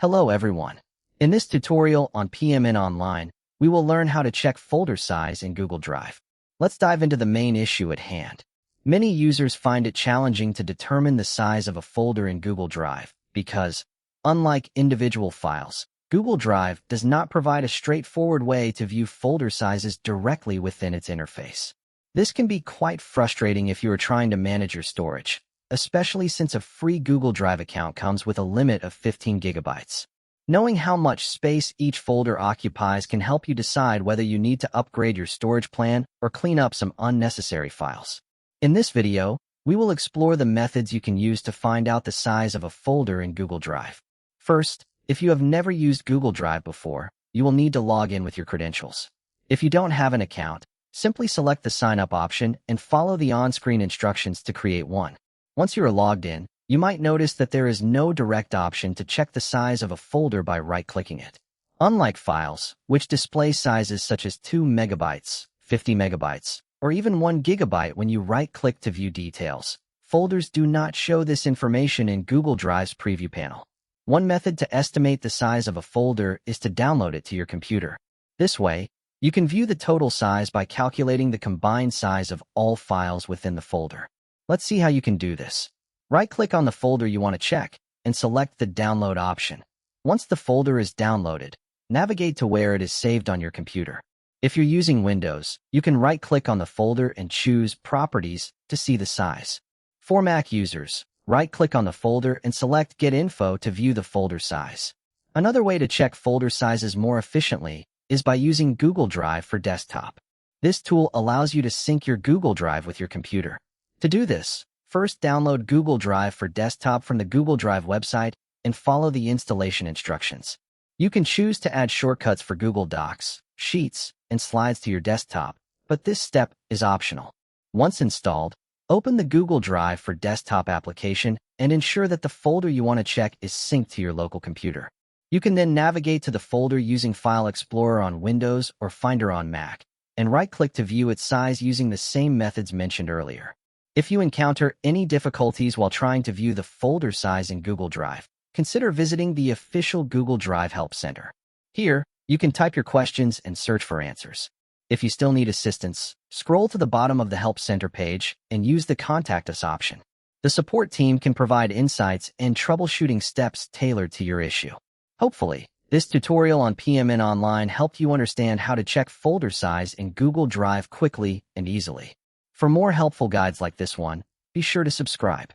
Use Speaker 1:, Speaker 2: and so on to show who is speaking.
Speaker 1: Hello everyone. In this tutorial on PMN Online, we will learn how to check folder size in Google Drive. Let's dive into the main issue at hand. Many users find it challenging to determine the size of a folder in Google Drive because, unlike individual files, Google Drive does not provide a straightforward way to view folder sizes directly within its interface. This can be quite frustrating if you are trying to manage your storage, especially since a free Google Drive account comes with a limit of 15 gigabytes. Knowing how much space each folder occupies can help you decide whether you need to upgrade your storage plan or clean up some unnecessary files. In this video, we will explore the methods you can use to find out the size of a folder in Google Drive. First, if you have never used Google Drive before, you will need to log in with your credentials. If you don't have an account, simply select the Sign Up option and follow the on-screen instructions to create one. Once you are logged in, you might notice that there is no direct option to check the size of a folder by right-clicking it. Unlike files, which display sizes such as 2 megabytes, 50 megabytes, or even 1 gigabyte when you right-click to view details, folders do not show this information in Google Drive's preview panel. One method to estimate the size of a folder is to download it to your computer. This way, you can view the total size by calculating the combined size of all files within the folder. Let's see how you can do this. Right-click on the folder you want to check and select the Download option. Once the folder is downloaded, navigate to where it is saved on your computer. If you're using Windows, you can right-click on the folder and choose Properties to see the size. For Mac users, right-click on the folder and select Get Info to view the folder size. Another way to check folder sizes more efficiently is by using Google Drive for desktop. This tool allows you to sync your Google Drive with your computer. To do this, first download Google Drive for desktop from the Google Drive website and follow the installation instructions. You can choose to add shortcuts for Google Docs, Sheets, and Slides to your desktop, but this step is optional. Once installed, open the Google Drive for desktop application and ensure that the folder you want to check is synced to your local computer. You can then navigate to the folder using File Explorer on Windows or Finder on Mac, and right-click to view its size using the same methods mentioned earlier. If you encounter any difficulties while trying to view the folder size in Google Drive, consider visiting the official Google Drive Help Center. Here, you can type your questions and search for answers. If you still need assistance, scroll to the bottom of the Help Center page and use the Contact Us option. The support team can provide insights and troubleshooting steps tailored to your issue. Hopefully, this tutorial on PMN Online helped you understand how to check folder size in Google Drive quickly and easily. For more helpful guides like this one, be sure to subscribe.